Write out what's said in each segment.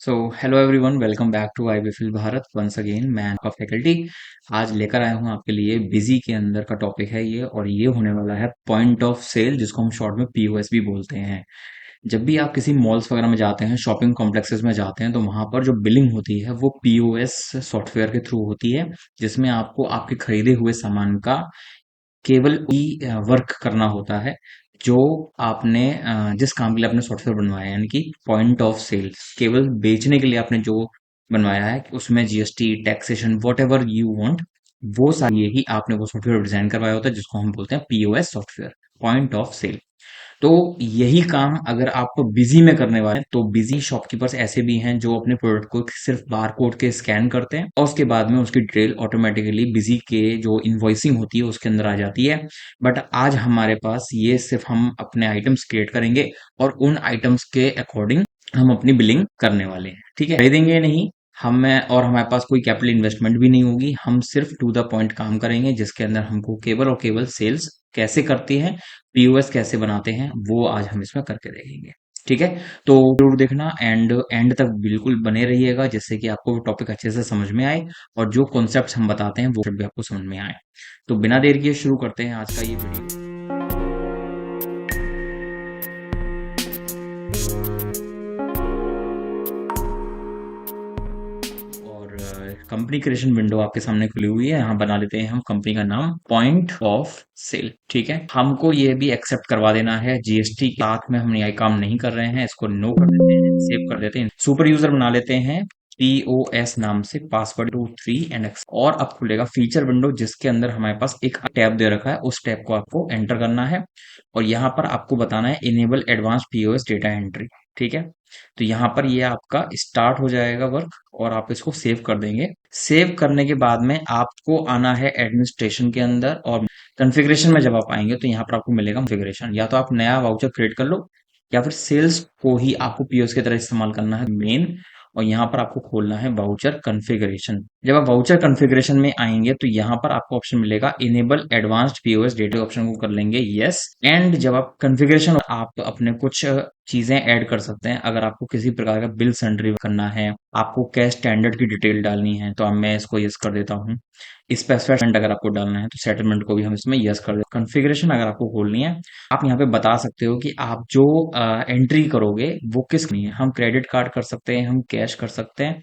So hello everyone, welcome back to IBFL Bharat once again. मैं आपका faculty आज लेकर आया हूँ आपके लिए बिजी के अंदर का टॉपिक है ये, और ये होने वाला है पॉइंट ऑफ सेल, जिसको हम शॉर्ट में पीओएस भी बोलते हैं। जब भी आप किसी मॉल्स वगैरह में जाते हैं, शॉपिंग कॉम्प्लेक्सेस में जाते हैं, तो वहां पर जो बिलिंग होती है वो पीओएस सॉफ्टवेयर के थ्रू होती है, जिसमें आपको आपके खरीदे हुए सामान का केवल वर्क करना होता है, जो आपने जिस काम के लिए आपने सॉफ्टवेयर बनवाया है, यानी कि पॉइंट ऑफ सेल। केवल बेचने के लिए आपने जो बनवाया है, उसमें GST, taxation, what ever you want, वो सारी ही आपने वो सॉफ्टवेयर डिजाइन करवाया होता है, जिसको हम बोलते हैं POS software, point of sale. तो यही काम अगर आप बिजी में करने वाले हैं, तो बिजी शॉपकीपर्स ऐसे भी हैं जो अपने प्रोडक्ट को सिर्फ बार कोड के स्कैन करते हैं, और उसके बाद में उसकी डिटेल ऑटोमेटिकली बिजी के जो इनवॉइसिंग होती है उसके अंदर आ जाती है। बट आज हमारे पास ये सिर्फ हम अपने आइटम्स क्रिएट करेंगे, और उन आइटम्स के अकॉर्डिंग हम अपनी बिलिंग करने वाले हैं। ठीक है, खरीदेंगे नहीं हमें, और हमारे पास कोई कैपिटल इन्वेस्टमेंट भी नहीं होगी। हम सिर्फ टू द पॉइंट काम करेंगे, जिसके अंदर हमको केवल और केवल सेल्स कैसे करती है, पीओएस कैसे बनाते हैं, वो आज हम इसमें करके देखेंगे। ठीक है, तो जरूर देखना, एंड एंड तक बिल्कुल बने रहिएगा, जिससे कि आपको टॉपिक अच्छे से समझ में आए, और जो कॉन्सेप्ट्स हम बताते हैं वो भी आपको समझ में आए। तो बिना देर किए शुरू करते हैं आज का ये वीडियो। और कंपनी क्रिएशन विंडो आपके सामने खुली हुई है। यहाँ बना लेते हैं हम कंपनी का नाम पॉइंट ऑफ सेल। ठीक है, हमको ये भी एक्सेप्ट करवा देना है जीएसटी के साथ में, हम ये काम नहीं कर रहे हैं, इसको नो कर देते हैं, सेव कर देते हैं, सुपर यूजर बना लेते हैं पीओएस नाम से, पासवर्ड 2 3 एंड और अब खुलेगा फीचर विंडो, जिसके अंदर हमारे पास एक टैब दे रखा है, उस टैब को आपको एंटर करना है, और यहाँ पर आपको बताना है enable advance POS data entry. ठीक है, तो यहाँ पर ये आपका स्टार्ट हो जाएगा वर्क, और आप इसको सेव कर देंगे। सेव करने के बाद में आपको आना है एडमिनिस्ट्रेशन के अंदर, और कॉन्फ़िगरेशन में जब आप आएंगे तो यहाँ पर आपको मिलेगा कॉन्फ़िगरेशन। या तो आप नया वाउचर क्रिएट कर लो, या फिर सेल्स को ही आपको पीओएस की तरह इस्तेमाल करना है मेन, और यहाँ पर आपको खोलना है वाउचर कॉन्फ़िगरेशन। जब आप वाउचर कॉन्फ़िगरेशन में आएंगे तो यहाँ पर आपको ऑप्शन मिलेगा enable advanced POS data, option को कर लेंगे यस। एंड जब आप कॉन्फ़िगरेशन, आप अपने कुछ चीजें ऐड कर सकते हैं। अगर आपको किसी प्रकार का बिल सेंट्री करना है, आपको कैश स्टैंडर्ड की डिटेल डालनी है, तो अब मैं इसको यस कर देता हूँ। स्पेसिफाइड अगर आपको डालना है तो सेटलमेंट को भी हम इसमें यस कर देते हैं। कॉन्फ़िगरेशन अगर आपको खोलनी है, आप यहाँ पे बता सकते हो कि आप जो एंट्री करोगे वो किस नहीं है। हम क्रेडिट कार्ड कर सकते हैं, हम कैश कर सकते हैं।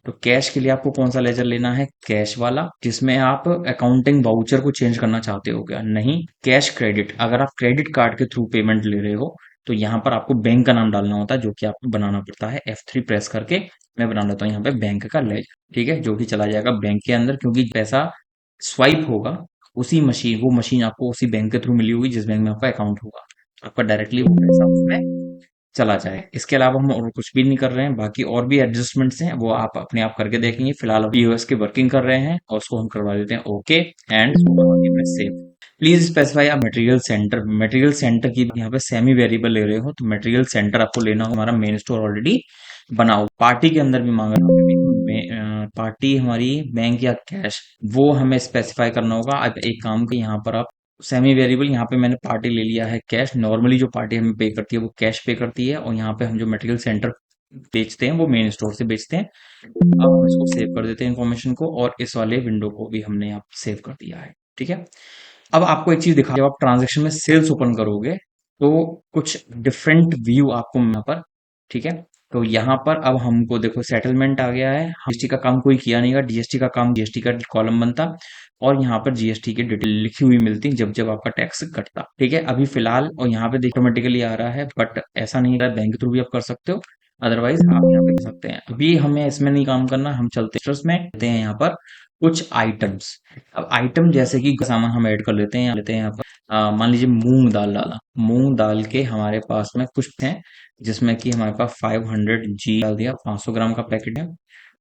तो कैश के लिए आपको कौन सा लेजर लेना है, कैश वाला, जिसमें आप अकाउंटिंग वाउचर को चेंज करना चाहते हो क्या, नहीं कैश क्रेडिट। अगर आप क्रेडिट कार्ड के थ्रू पेमेंट ले रहे हो, तो यहाँ पर आपको बैंक का नाम डालना होता है, जो कि आपको बनाना पड़ता है F3 प्रेस करके। मैं बना लेता हूँ यहाँ पे बैंक का लेजर। ठीक है, जो कि चला जाएगा बैंक के अंदर, क्योंकि पैसा स्वाइप होगा उसी मशीन, वो मशीन आपको उसी बैंक के थ्रू मिली होगी जिस बैंक में आपका अकाउंट होगा, आपका डायरेक्टली वो पैसा उसमें चला जाए। इसके अलावा हम और कुछ भी नहीं कर रहे हैं। बाकी और भी एडजस्टमेंट्स हैं, वो आप अपने आप करके देखेंगे। फिलहाल अभी यूएस की वर्किंग कर रहे हैं, और उसको हम करवा देते हैं okay, and save. Please specify आप मटेरियल सेंटर। मटेरियल सेंटर की यहाँ पे सेमी वेरिएबल ले रहे हो, तो मटेरियल सेंटर आपको लेना हो, हमारा मेन स्टोर ऑलरेडी बनाओ। पार्टी के अंदर भी मांगा पार्टी हमारी बैंक या कैश, वो हमें स्पेसिफाई करना होगा। अब एक काम का, यहाँ पर आप सेमी वेरिएबल, यहाँ पे मैंने पार्टी ले लिया है कैश। नॉर्मली जो पार्टी हमें पे करती है वो कैश पे करती है, और यहाँ पे हम जो मटेरियल सेंटर बेचते हैं वो मेन स्टोर से बेचते हैं। अब हम इसको सेव कर देते हैं इन्फॉर्मेशन को, और इस वाले विंडो को भी हमने यहाँ सेव कर दिया है। ठीक है, अब आपको एक चीज दिखा, जब आप ट्रांजेक्शन में सेल्स ओपन करोगे तो कुछ डिफरेंट व्यू आपको यहाँ पर। ठीक है, तो यहाँ पर अब हमको देखो सेटलमेंट आ गया है। जीएसटी का काम कोई किया नहीं है, डीएसटी का काम, जीएसटी का कॉलम बनता, और यहाँ पर जीएसटी की डिटेल लिखी हुई मिलती जब जब आपका टैक्स कटता। ठीक है, अभी फिलहाल, और यहाँ पे ऑटोमेटिकली आ रहा है, बट ऐसा नहीं है, बैंक के थ्रू भी आप कर सकते हो, अदरवाइज आप यहाँ पे कर सकते हैं। अभी हमें इसमें नहीं काम करना, हम चलते हैं में, लेते हैं यहाँ पर कुछ आइटम्स। अब आइटम जैसे कि सामान हम ऐड कर लेते हैं यहाँ पर। मान लीजिए मूंग दाल डाला, मूंग दाल के हमारे पास में कुछ हैं, जिसमें कि हमारे पास 500 जी डाल दिया, 500 ग्राम का पैकेट है,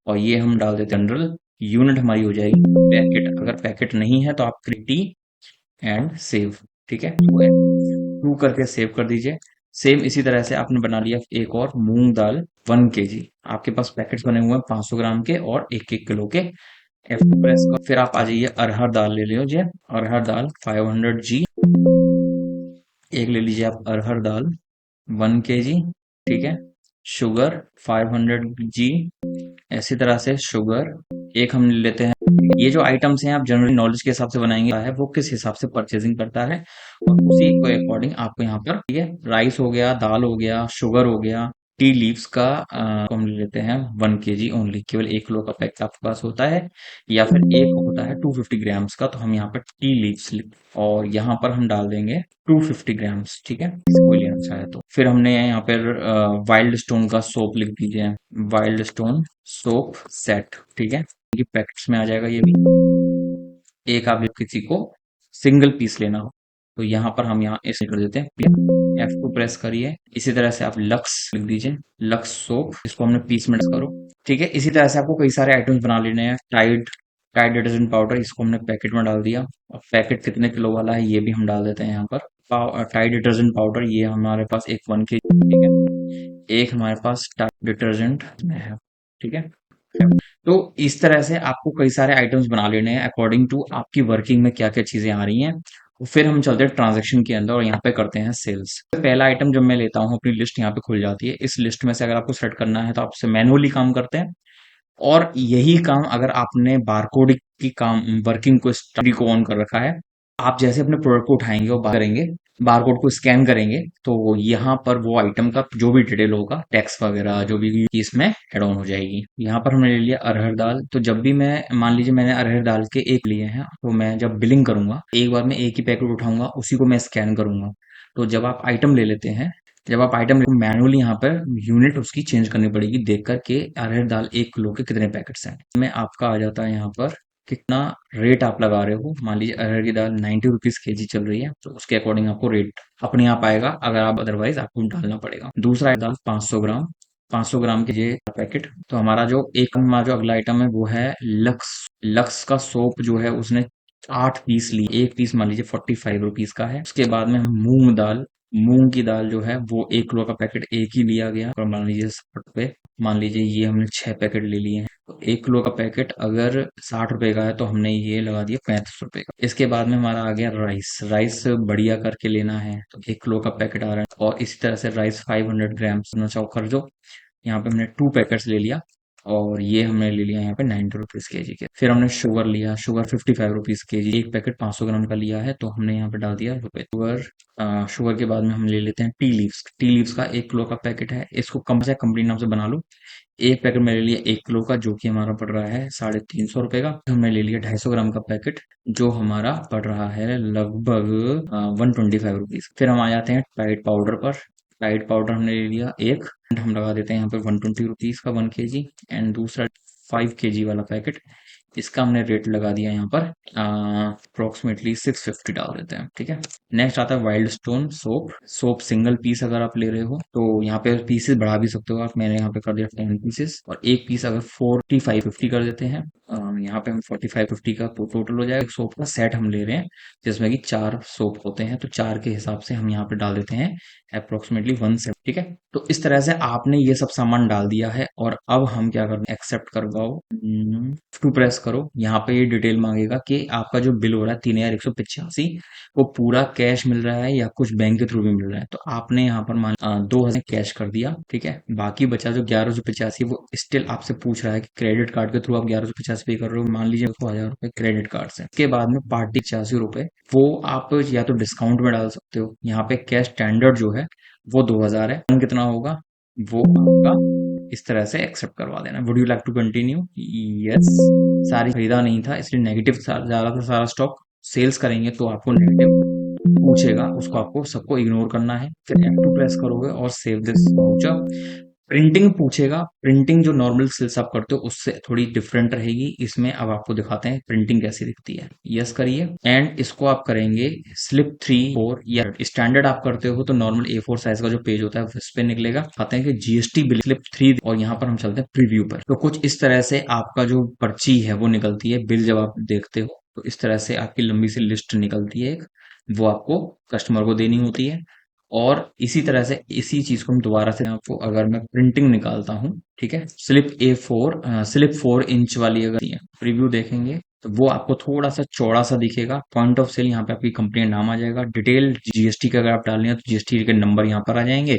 और ये हम डाल देते हैं जनरल। यूनिट हमारी हो जाएगी पैकेट। अगर पैकेट नहीं है तो आप क्रिटी एंड सेव। ठीक है, टू करके सेव कर दीजिए। सेम इसी तरह से आपने बना लिया एक और मूंग दाल 1 kg। आपके पास पैकेट्स बने हुए हैं 500 ग्राम के और 1 1 किलो के। F2 प्रेस कर, फिर आप आ जाइए अरहर दाल ले लीजिए। अरहर दाल 500 जी, एक ले लीजिए आप अरहर दाल 1 kg। ठीक है, शुगर 500 जी, ऐसी तरह से शुगर एक हम लेते हैं। ये जो आइटम्स हैं आप जनरली नॉलेज के हिसाब से बनाएंगे है वो किस हिसाब से परचेजिंग करता है और उसी के अकॉर्डिंग आपको यहाँ पर ठीक है राइस हो गया, दाल हो गया, शुगर हो गया, टी लीव्स का हम ले लेते हैं 1 kg ओनली, केवल 1 किलो का पैक आपके पास होता है या फिर एक होता है 250 ग्राम्स का, तो हम यहाँ पर टी लीव्स और यहाँ पर हम डाल देंगे 250 ग्राम्स, ठीक है कोई लेना चाहे तो। फिर हमने यहाँ पर वाइल्ड स्टोन का सोप लिख दीजिए, वाइल्ड स्टोन सोप सेट, ठीक है ये पैकेट्स में आ जाएगा ये भी। एक आप किसी को सिंगल पीस लेना हो तो यहाँ पर हम यहाँ ऐसे कर देते हैं F2 प्रेस करिए। इसी तरह से आप लक्स लिख दीजिए, लक्स सोप, इसको हमने पीस में करो, ठीक है। इसी तरह से आपको कई सारे आइटम्स बना लेने हैं। टाइड टाइड डिटर्जेंट पाउडर, इसको हमने पैकेट में डाल दिया और पैकेट कितने किलो वाला है ये भी हम डाल देते हैं यहाँ पर। टाइड डिटर्जेंट पाउडर ये हमारे पास एक 1 kg, ठीक है। एक हमारे पास टाइड डिटर्जेंट है, ठीक है। तो इस तरह से आपको कई सारे आइटम्स बना लेने हैं अकॉर्डिंग टू आपकी वर्किंग में क्या क्या चीजें आ रही हैं। तो फिर हम चलते हैं ट्रांजैक्शन के अंदर और यहाँ पे करते हैं सेल्स। पहला आइटम जब मैं लेता हूँ अपनी लिस्ट यहाँ पे खुल जाती है। इस लिस्ट में से अगर आपको सेट करना है तो आपसे मैनुअली काम करते हैं और यही काम अगर आपने बारकोड की काम वर्किंग को स्टडी को ऑन कर रखा है, आप जैसे अपने प्रोडक्ट को उठाएंगे और बाहर करेंगे, बारकोड को स्कैन करेंगे तो यहाँ पर वो आइटम का जो भी डिटेल होगा टैक्स वगैरह जो भी इसमें एड ऑन हो जाएगी। यहाँ पर हमने ले लिया अरहर दाल, तो जब भी मैं मान लीजिए मैंने अरहर दाल के एक लिए हैं तो मैं जब बिलिंग करूंगा एक बार मैं एक ही पैकेट उठाऊंगा उसी को मैं स्कैन करूंगा। तो जब आप आइटम ले लेते हैं, जब आप आइटम मैनुअली यहाँ पर यूनिट उसकी चेंज करनी पड़ेगी देख कर के अरहर दाल 1 किलो के कितने पैकेट्स हैं में आपका आ जाता है यहाँ पर कितना रेट आप लगा रहे हो। मान लीजिए अरहर की दाल 90 रुपीज kg चल रही है तो उसके अकॉर्डिंग आपको रेट अपने आप आएगा, अगर आप अदरवाइज आपको डालना पड़ेगा। दूसरा है दाल 500 ग्राम, 500 ग्राम के ये पैकेट। तो हमारा जो एक हमारा जो अगला आइटम है वो है लक्स, लक्स का सोप जो है उसने 8 पीस लिए, एक पीस मान लीजिए 45 रुपीज का है। उसके बाद में हम मूंग दाल, मूंग की दाल जो है वो 1 किलो का पैकेट एक ही लिया गया और मान लीजिए 60 रुपए, मान लीजिए ये हमने 6 पैकेट ले लिए हैं तो 1 किलो का पैकेट अगर 60 रुपए का है तो हमने ये लगा दिया 35 रुपए का। इसके बाद में हमारा आ गया राइस, राइस बढ़िया करके लेना है तो 1 किलो का पैकेट आ रहा है और इसी तरह से राइस 500 ग्राम्स चाव कर जो यहाँ पे हमने 2 पैकेट्स ले लिया और ये हमने ले लिया यहाँ पे 90 रुपीज kg के। फिर हमने शुगर लिया, शुगर 55 रुपीज kg, एक पैकेट 500 ग्राम का लिया है तो हमने यहाँ पे डाल दिया रुपए। शुगर शुगर के बाद में हम ले लेते हैं टी लीव्स, टी लीव्स का 1 किलो का पैकेट है, इसको कम से कंपनी नाम से बना लो। एक पैकेट मैंने लिया 1 किलो का जो कि हमारा पड़ रहा है 350 रुपए का। हमने ले लिया 250 ग्राम का पैकेट जो हमारा पड़ रहा है लगभग 125 रुपीज। फिर हम आ जाते हैं टाइड पाउडर पर। टाइड पाउडर हमने ले लिया एक, हम लगा देते हैं यहाँ पे 120 रुपीज का 1 kg एंड दूसरा 5 kg वाला पैकेट, इसका हमने रेट लगा दिया यहाँ पर अप्रोक्सीमेटली 650 डाल देते हैं, ठीक है। नेक्स्ट आता है Wild Stone soap, soap single piece अगर आप ले रहे हो तो यहाँ पे पीसेस बढ़ा भी सकते हो आप, मैंने यहाँ पे कर दिया 10 पीसेस और एक पीस अगर 45-50 कर देते हैं यहाँ पे हम 45-50 का टोटल हो जाएगा। सोप का सेट हम ले रहे हैं जिसमें कि 4 सोप होते हैं तो 4 के हिसाब से हम यहाँ पे डाल देते हैं अप्रोक्सीमेटली 170, ठीक है। तो इस तरह से आपने ये सब सामान डाल दिया है और अब हम क्या करते हैं एक्सेप्ट करवाओ, टू प्रेस करो। यहाँ पे ये डिटेल मांगेगा कि आपका जो बिल हो रहा है 3185 वो पूरा कैश मिल रहा है या कुछ बैंक के थ्रू भी मिल रहा है। तो आपने यहाँ पर मान 2000 कैश कर दिया, ठीक है। बाकी बचा जो 1185 वो स्टिल आपसे पूछ रहा है कि क्रेडिट कार्ड के थ्रू आप 1185 पे कर रहे हो, मान लीजिए 1000 रुपए क्रेडिट कार्ड से। इसके बाद में पार्टी 85 रुपए वो आप या तो डिस्काउंट में डाल सकते हो। यहाँ पे कैश स्टैंडर्ड जो है वो 2000 है, कितना होगा वो आपका इस तरह से एक्सेप्ट करवा देना। Would you like to continue? Yes. सारी खरीदा नहीं था इसलिए नेगेटिव ज्यादा था सारा स्टॉक। सेल्स करेंगे तो आपको नेगेटिव पूछेगा, उसको आपको सबको इग्नोर करना है। फिर F2 प्रेस करोगे और सेव दिस वाउचर। प्रिंटिंग पूछेगा, प्रिंटिंग जो नॉर्मल सेल्स आप करते हो उससे थोड़ी डिफरेंट रहेगी इसमें। अब आपको दिखाते हैं प्रिंटिंग कैसी दिखती है। यस करिए एंड इसको आप करेंगे स्लिप 3-4 या स्टैंडर्ड आप करते हो तो नॉर्मल A4 साइज का जो पेज होता है उस पे निकलेगा। कहते हैं कि GST बिल स्लिप 3 और यहाँ पर हम चलते हैं प्रीव्यू पर। तो कुछ इस तरह से आपका जो पर्ची है वो निकलती है, बिल जब आप देखते हो तो इस तरह से आपकी लंबी सी लिस्ट निकलती है एक, वो आपको कस्टमर को देनी होती है। और इसी तरह से इसी चीज को हम दोबारा से आपको अगर मैं प्रिंटिंग निकालता हूँ, ठीक है, स्लिप A4 स्लिप 4 इंच वाली अगर प्रीव्यू देखेंगे तो वो आपको थोड़ा सा चौड़ा सा दिखेगा। पॉइंट ऑफ सेल, यहाँ पे आपकी कंपनी का नाम आ जाएगा। डिटेल जीएसटी का अगर आप डाल रहे हैं तो जीएसटी के नंबर यहाँ पर आ जाएंगे।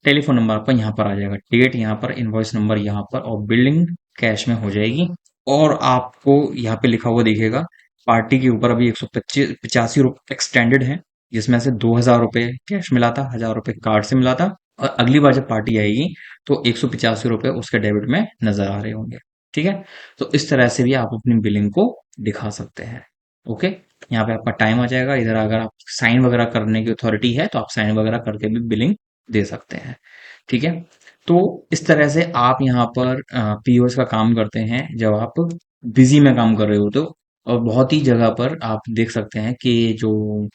टेलीफोन नंबर आपका यहाँ पर आ जाएगा, डेट यहाँ पर, इनवॉइस नंबर यहाँ पर, और बिलिंग कैश में हो जाएगी। और आपको यहाँ पे लिखा हुआ दिखेगा, पार्टी के ऊपर अभी 185 एक्सटेंडेड है, जिसमें से 2,000 रुपये कैश मिला था, 1,000 रुपये कार्ड से मिला था। और अगली बार जब पार्टी आएगी तो 185 रुपये उसके डेबिट में नजर आ रहे होंगे। ठीक है, तो इस तरह से भी आप अपनी बिलिंग को दिखा सकते हैं। ओके, यहाँ पे आपका टाइम आ जाएगा। इधर अगर आप साइन वगैरह करने की अथॉरिटी है तो आप साइन वगैरह करके भी बिलिंग दे सकते हैं। ठीक है, तो इस तरह से आप यहाँ पर पीओएस का काम करते हैं जब आप बिजी में काम कर रहे हो तो। और बहुत ही जगह पर आप देख सकते हैं कि जो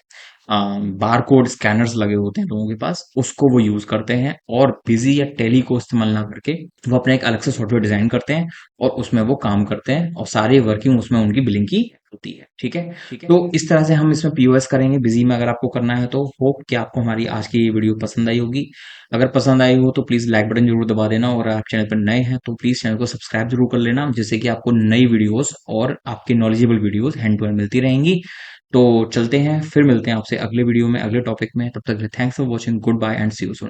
बार कोड स्कैनर्स लगे होते हैं लोगों के पास, उसको वो यूज करते हैं, और बिजी या टेली को इस्तेमाल ना करके वो अपना एक अलग से सॉफ्टवेयर डिजाइन करते हैं और उसमें वो काम करते हैं, और सारी वर्किंग उसमें उनकी बिलिंग की होती है। ठीक है, तो इस तरह से हम इसमें पीओएस करेंगे बिजी में, अगर आपको करना है तो। होप कि आपको हमारी आज की वीडियो पसंद आई होगी। अगर पसंद आई हो तो प्लीज लाइक बटन जरूर दबा देना, और आप चैनल पर नए हैं तो प्लीज चैनल को सब्सक्राइब जरूर कर लेना, जिससे कि आपको नई वीडियोस और आपकी knowledgeable videos hand to hand मिलती रहेंगी। तो चलते हैं, फिर मिलते हैं आपसे अगले वीडियो में, अगले टॉपिक में। तब तक thanks for watching, goodbye and see you soon.